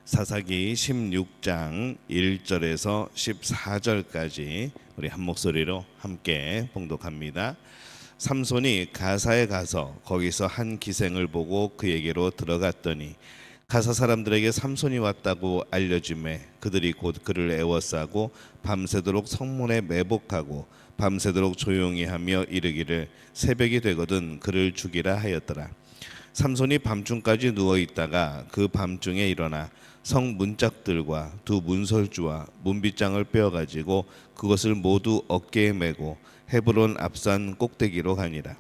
사사기 16장 1절에서 14절까지 우리 한 목소리로 함께 봉독합니다. 삼손이 가사에 가서 거기서 한 기생을 보고 그에게로 들어갔더니 가사 사람들에게 삼손이 왔다고 알려주매 그들이 곧 그를 애워싸고 밤새도록 성문에 매복하고 밤새도록 조용히 하며 이르기를 새벽이 되거든 그를 죽이라 하였더라. 삼손이 밤중까지 누워 있다가 그 밤중에 일어나 성 문짝들과 두 문설주와 문빗장을 빼어 가지고 그것을 모두 어깨에 메고 헤브론 앞산 꼭대기로 가니라.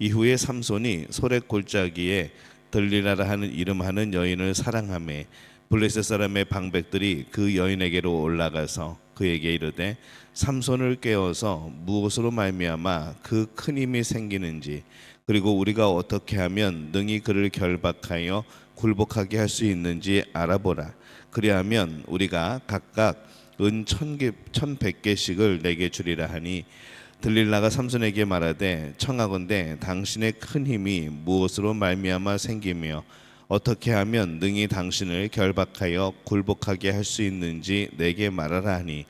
이후에 삼손이 소렛 골짜기에 들릴라라 하는 이름하는 여인을 사랑하매 블레셋 사람의 방백들이 그 여인에게로 올라가서 그에게 이르되 삼손을 깨워서 무엇으로 말미암아 그 큰 힘이 생기는지 그리고 우리가 어떻게 하면 능히 그를 결박하여 굴복하게 할 수 있는지 알아보라. 그리하면 우리가 각각 은 1,100개씩을 내게 주리라 하니 들릴라가 삼손에게 말하되 청하건대 당신의 큰 힘이 무엇으로 말미암아 생기며 어떻게 하면 능히 당신을 결박하여 굴복하게 할 수 있는지 내게 말하라 하니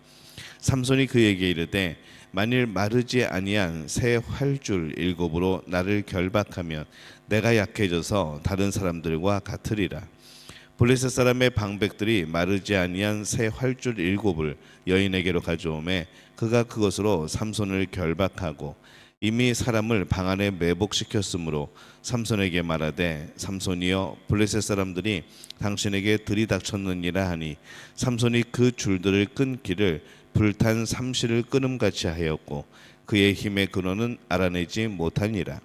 삼손이 그에게 이르되 만일 마르지 아니한 새 활줄 7으로 나를 결박하면 내가 약해져서 다른 사람들과 같으리라. 블레셋 사람의 방백들이 마르지 아니한 새 활줄 7을 여인에게로 가져오매 그가 그것으로 삼손을 결박하고 이미 사람을 방 안에 매복시켰으므로 삼손에게 말하되 삼손이여 블레셋 사람들이 당신에게 들이닥쳤느니라 하니 삼손이 그 줄들을 끊기를 불탄 삼시를 끊음같이 하였고 그의 힘의 근원은 알아내지 못하니라.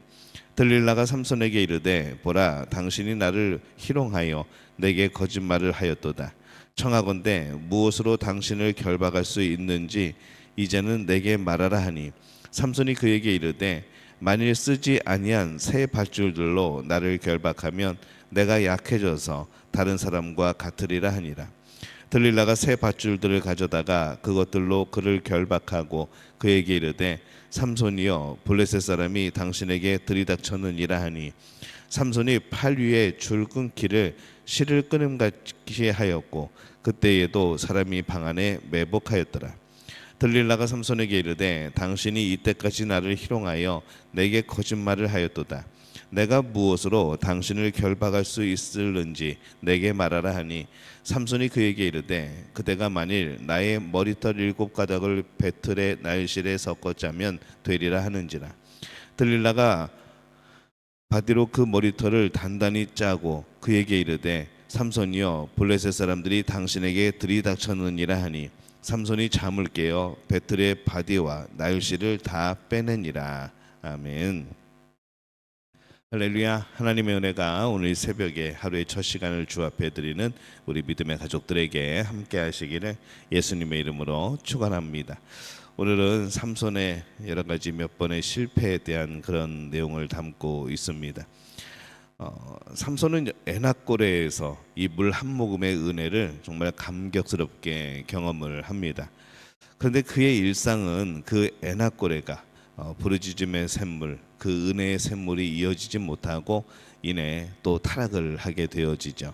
들릴라가 삼손에게 이르되 보라 당신이 나를 희롱하여 내게 거짓말을 하였도다. 청하건대 무엇으로 당신을 결박할 수 있는지 이제는 내게 말하라 하니 삼손이 그에게 이르되 만일 쓰지 아니한 새 밧줄들로 나를 결박하면 내가 약해져서 다른 사람과 같으리라 하니라. 들릴라가 새 밧줄들을 가져다가 그것들로 그를 결박하고 그에게 이르되 삼손이여 블레셋 사람이 당신에게 들이닥쳤느니라 하니 삼손이 팔 위에 줄 끊기를 실을 끊음같이 하였고 그때에도 사람이 방 안에 매복하였더라. 들릴라가 삼손에게 이르되 당신이 이때까지 나를 희롱하여 내게 거짓말을 하였도다. 내가 무엇으로 당신을 결박할 수 있을는지 내게 말하라 하니 삼손이 그에게 이르되 그대가 만일 나의 머리털 7가닥을 배틀의 날실에 섞어 짜면 되리라 하는지라. 들릴라가 바디로 그 머리털을 단단히 짜고 그에게 이르되 삼손이여 블레셋 사람들이 당신에게 들이닥쳤느니라 하니 삼손이 잠을 깨어 배틀의 바디와 날실을 다 빼내니라. 아멘. 할렐루야. 하나님의 은혜가 오늘 새벽에 하루의 첫 시간을 주 앞에 드리는 우리 믿음의 가족들에게 함께 하시기를 예수님의 이름으로 축원합니다. 오늘은 삼손의 여러 가지 몇 번의 실패에 대한 그런 내용을 담고 있습니다. 삼손은 에나꼬레에서 이 물 한 모금의 은혜를 정말 감격스럽게 경험을 합니다. 그런데 그의 일상은 그 에나꼬레가 부르짖음의 샘물, 그 은혜의 샘물이 이어지지 못하고 이내 또 타락을 하게 되어지죠.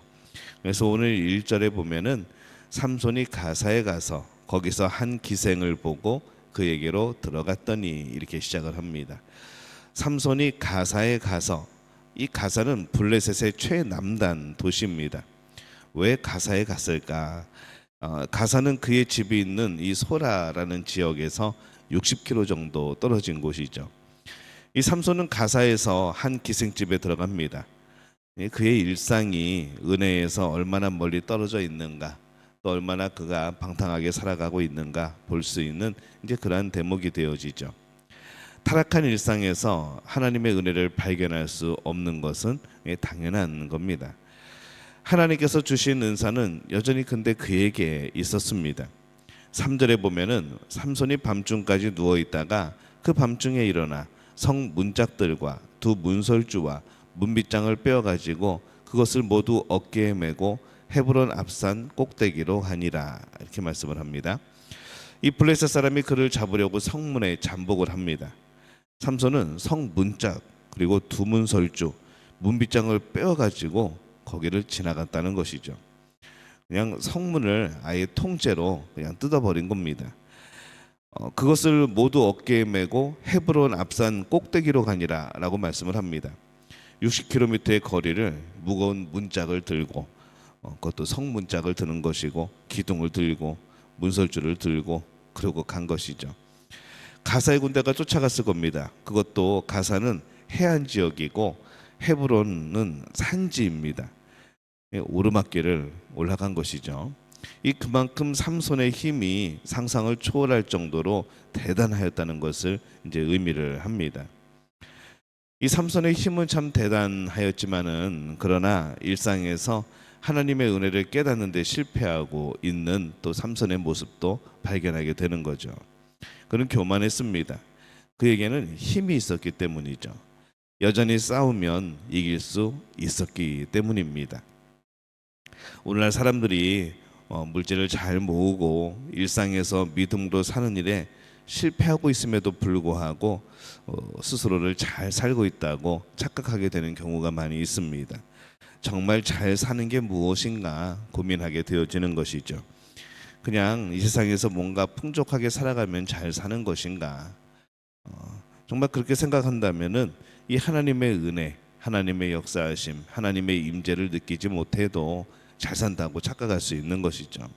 그래서 오늘 1절에 보면은 삼손이 가사에 가서 거기서 한 기생을 보고 그에게로 들어갔더니 이렇게 시작을 합니다. 삼손이 가사에 가서, 이 가사는 블레셋의 최남단 도시입니다. 왜 가사에 갔을까? 가사는 그의 집이 있는 이 소라라는 지역에서 60km 정도 떨어진 곳이죠. 이 삼손은 가사에서 한 기생집에 들어갑니다. 그의 일상이 은혜에서 얼마나 멀리 떨어져 있는가, 또 얼마나 그가 방탕하게 살아가고 있는가 볼 수 있는 이제 그러한 대목이 되어지죠. 타락한 일상에서 하나님의 은혜를 발견할 수 없는 것은 당연한 겁니다. 하나님께서 주신 은사는 여전히 근데 그에게 있었습니다. 3절에 보면은 삼손이 밤중까지 누워 있다가 그 밤중에 일어나 성 문짝들과 두 문설주와 문빗장을 빼어 가지고 그것을 모두 어깨에 메고 헤브론 앞산 꼭대기로 가니라 이렇게 말씀을 합니다. 이 블레셋 사람이 그를 잡으려고 성문에 잠복을 합니다. 삼손은 성 문짝 그리고 두 문설주 문빗장을 빼어 가지고 거기를 지나갔다는 것이죠. 그냥 성문을 아예 통째로 그냥 뜯어버린 겁니다. 그것을 모두 어깨에 메고 헤브론 앞산 꼭대기로 가니라라고 말씀을 합니다. 60km의 거리를 무거운 문짝을 들고, 그것도 성문짝을 드는 것이고, 기둥을 들고 문설주를 들고 그러고 간 것이죠. 가사의 군대가 쫓아갔을 겁니다. 그것도 가사는 해안 지역이고 헤브론은 산지입니다. 오르막길을 올라간 것이죠. 이 그만큼 삼손의 힘이 상상을 초월할 정도로 대단하였다는 것을 이제 의미를 합니다. 이 삼손의 힘은 참 대단하였지만은 그러나 일상에서 하나님의 은혜를 깨닫는 데 실패하고 있는 또 삼손의 모습도 발견하게 되는 거죠. 그는 교만했습니다. 그에게는 힘이 있었기 때문이죠. 여전히 싸우면 이길 수 있었기 때문입니다. 오늘날 사람들이 물질을 잘 모으고 일상에서 믿음으로 사는 일에 실패하고 있음에도 불구하고 스스로를 잘 살고 있다고 착각하게 되는 경우가 많이 있습니다. 정말 잘 사는 게 무엇인가 고민하게 되어지는 것이죠. 그냥 이 세상에서 뭔가 풍족하게 살아가면 잘 사는 것인가? 정말 그렇게 생각한다면은 이 하나님의 은혜, 하나님의 역사하심, 하나님의 임재를 느끼지 못해도 잘 산다고 착각할 수 있는 것이죠.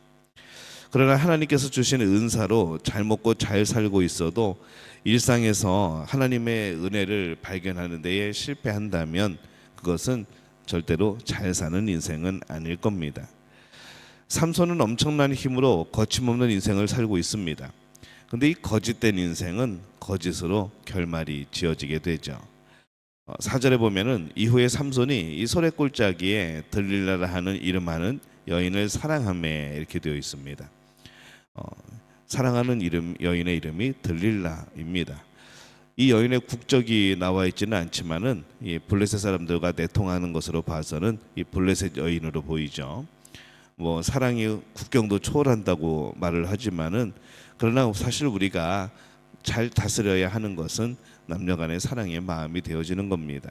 그러나 하나님께서 주신 은사로 잘 먹고 잘 살고 있어도 일상에서 하나님의 은혜를 발견하는 데에 실패한다면 그것은 절대로 잘 사는 인생은 아닐 겁니다. 삼손은 엄청난 힘으로 거침없는 인생을 살고 있습니다. 근데 이 거짓된 인생은 거짓으로 결말이 지어지게 되죠. 4절에 보면은 이후에 삼손이 이 소래골짜기에 들릴라라 하는 이름하는 여인을 사랑하매 이렇게 되어 있습니다. 사랑하는 여인의 이름이 들릴라입니다. 이 여인의 국적이 나와 있지는 않지만은 이 블레셋 사람들과 내통하는 것으로 봐서는 이 블레셋 여인으로 보이죠. 뭐 사랑이 국경도 초월한다고 말을 하지만은 그러나 사실 우리가 잘 다스려야 하는 것은 남녀간의 사랑의 마음이 되어지는 겁니다.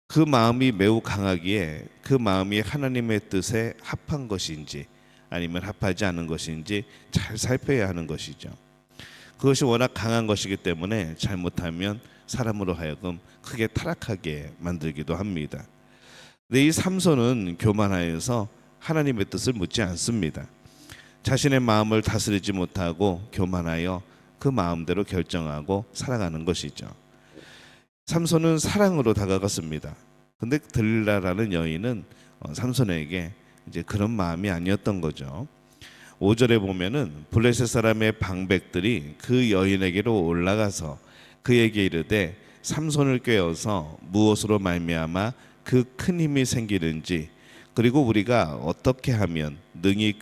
그 마음이 매우 강하기에 그 마음이 하나님의 뜻에 합한 것인지 아니면 합하지 않은 것인지 잘 살펴야 하는 것이죠. 그것이 워낙 강한 것이기 때문에 잘못하면 사람으로 하여금 크게 타락하게 만들기도 합니다. 근데 이 삼손은 교만하여서 하나님의 뜻을 묻지 않습니다. 자신의 마음을 다스리지 못하고 교만하여 그 마음대로 결정하고 살아가는 것이죠. 삼손은 사랑으로 다가갔습니다. 근데 들릴라라는 여인은 삼손에게 이제 그런 마음이 아니었던 거죠. 5절에 보면은 블레셋 사람의 방백들이 그 여인에게로 올라가서 그에게 이르되 삼손을 꾀어서 무엇으로 말미암아 그 큰 힘이 생기는지 그리고 우리가 어떻게 하면 능히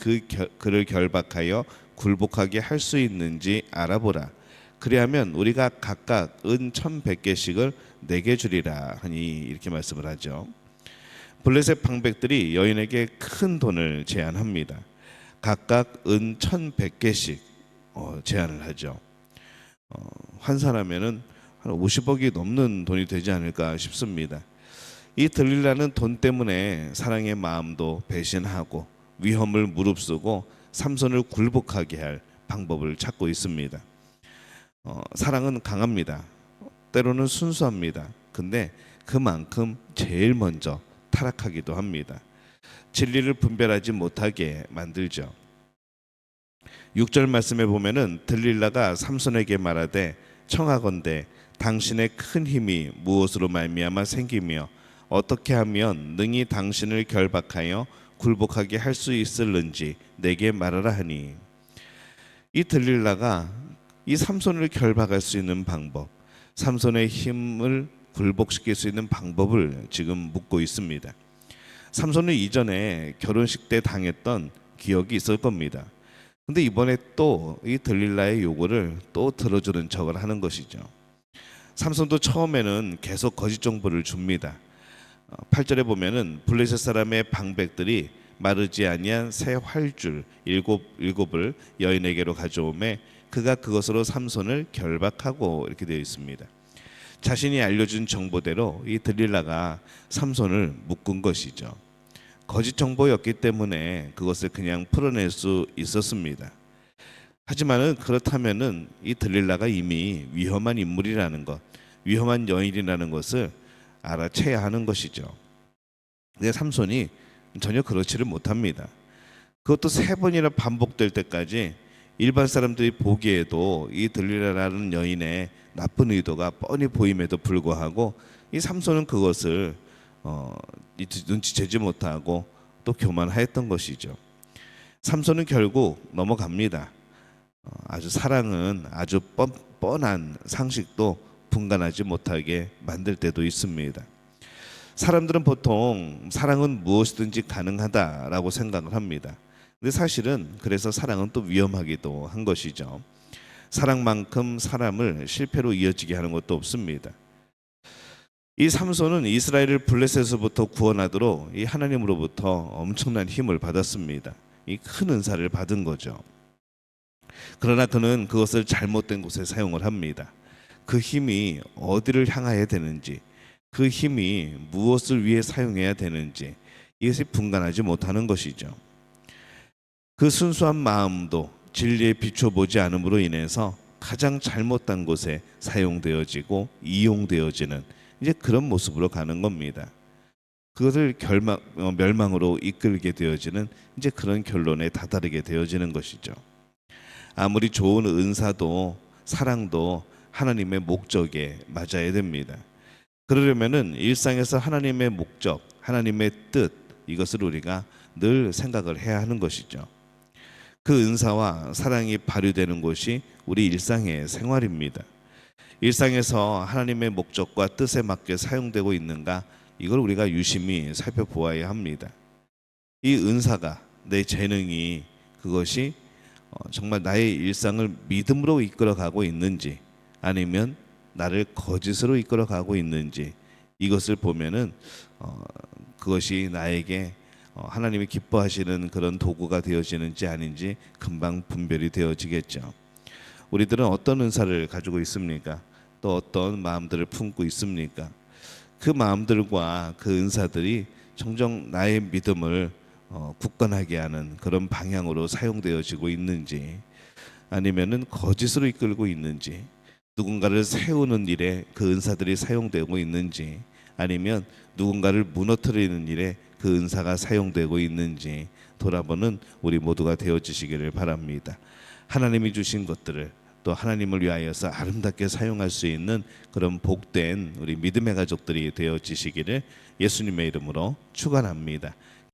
그를 결박하여 굴복하게 할 수 있는지 알아보라. 그리하면 우리가 각각 은 1,100개씩을 내게 주리라 하니 이렇게 말씀을 하죠. 블레셋 방백들이 여인에게 큰 돈을 제안합니다. 각각 은 1,100개씩 제안을 하죠. 환산하면은 한 50억이 넘는 돈이 되지 않을까 싶습니다. 이 들릴라는 돈 때문에 사랑의 마음도 배신하고 위험을 무릅쓰고 삼손을 굴복하게 할 방법을 찾고 있습니다. 사랑은 강합니다. 때로는 순수합니다. 근데 그만큼 제일 먼저 타락하기도 합니다. 진리를 분별하지 못하게 만들죠. 6절 말씀에 보면은 들릴라가 삼손에게 말하되 청하건대 당신의 큰 힘이 무엇으로 말미암아 생기며 어떻게 하면 능히 당신을 결박하여 굴복하게 할 수 있을는지 내게 말하라 하니 이 들릴라가 이 삼손을 결박할 수 있는 방법, 삼손의 힘을 굴복시킬 수 있는 방법을 지금 묻고 있습니다. 삼손은 이전에 결혼식 때 당했던 기억이 있을 겁니다. 근데 이번에 또 이 들릴라의 요구를 또 들어주는 척을 하는 것이죠. 삼손도 처음에는 계속 거짓 정보를 줍니다. 8절에 보면은 블레셋 사람의 방백들이 마르지 아니한 새 활줄 일곱을 여인에게로 가져오매 그가 그것으로 삼손을 결박하고 이렇게 되어 있습니다. 자신이 알려준 정보대로 이 들릴라가 삼손을 묶은 것이죠. 거짓 정보였기 때문에 그것을 그냥 풀어낼 수 있었습니다. 하지만은 그렇다면은 이 들릴라가 이미 위험한 인물이라는 것, 위험한 여인이라는 것을 알아채야 하는 것이죠. 근데 삼손이 전혀 그렇지를 못합니다. 그것도 세 번이나 반복될 때까지 일반 사람들이 보기에도 이 들릴라라는 여인의 나쁜 의도가 뻔히 보임에도 불구하고 이 삼손은 그것을 눈치채지 못하고 또 교만하였던 것이죠. 삼손은 결국 넘어갑니다. 아주 사랑은 아주 뻔한 상식도 분간하지 못하게 만들 때도 있습니다. 사람들은 보통 사랑은 무엇이든지 가능하다라고 생각을 합니다. 근데 사실은 그래서 사랑은 또 위험하기도 한 것이죠. 사랑만큼 사람을 실패로 이어지게 하는 것도 없습니다. 이 삼손은 이스라엘을 블레셋에서부터 구원하도록 이 하나님으로부터 엄청난 힘을 받았습니다. 이 큰 은사를 받은 거죠. 그러나 그는 그것을 잘못된 곳에 사용을 합니다. 그 힘이 어디를 향해야 되는지, 그 힘이 무엇을 위해 사용해야 되는지 이것이 분간하지 못하는 것이죠. 그 순수한 마음도 진리에 비춰보지 않음으로 인해서 가장 잘못된 곳에 사용되어지고 이용되어지는 이제 그런 모습으로 가는 겁니다. 그것을 멸망으로 이끌게 되어지는 이제 그런 결론에 다다르게 되어지는 것이죠. 아무리 좋은 은사도 사랑도 하나님의 목적에 맞아야 됩니다. 그러려면은 일상에서 하나님의 목적, 하나님의 뜻 이것을 우리가 늘 생각을 해야 하는 것이죠. 그 은사와 사랑이 발휘되는 곳이 우리 일상의 생활입니다. 일상에서 하나님의 목적과 뜻에 맞게 사용되고 있는가 이걸 우리가 유심히 살펴보아야 합니다. 이 은사가 내 재능이 그것이 정말 나의 일상을 믿음으로 이끌어가고 있는지 아니면 나를 거짓으로 이끌어가고 있는지 이것을 보면은 그것이 나에게 하나님이 기뻐하시는 그런 도구가 되어지는지 아닌지 금방 분별이 되어지겠죠. 우리들은 어떤 은사를 가지고 있습니까? 또 어떤 마음들을 품고 있습니까? 그 마음들과 그 은사들이 종종 나의 믿음을 굳건하게 하는 그런 방향으로 사용되어지고 있는지 아니면은 거짓으로 이끌고 있는지 누군가를 세우는 일에 그 은사들이 사용되고 있는지 아니면 누군가를 무너뜨리는 일에 그 은사가 사용되고 있는지 돌아보는 우리 모두가 되어지시기를 바랍니다. 하나님이 주신 것들을 또 하나님을 위하여서 아름답게 사용할 수 있는 그런 복된 우리 믿음의 가족들이 되어지시기를 예수님의 이름으로 축원합니다.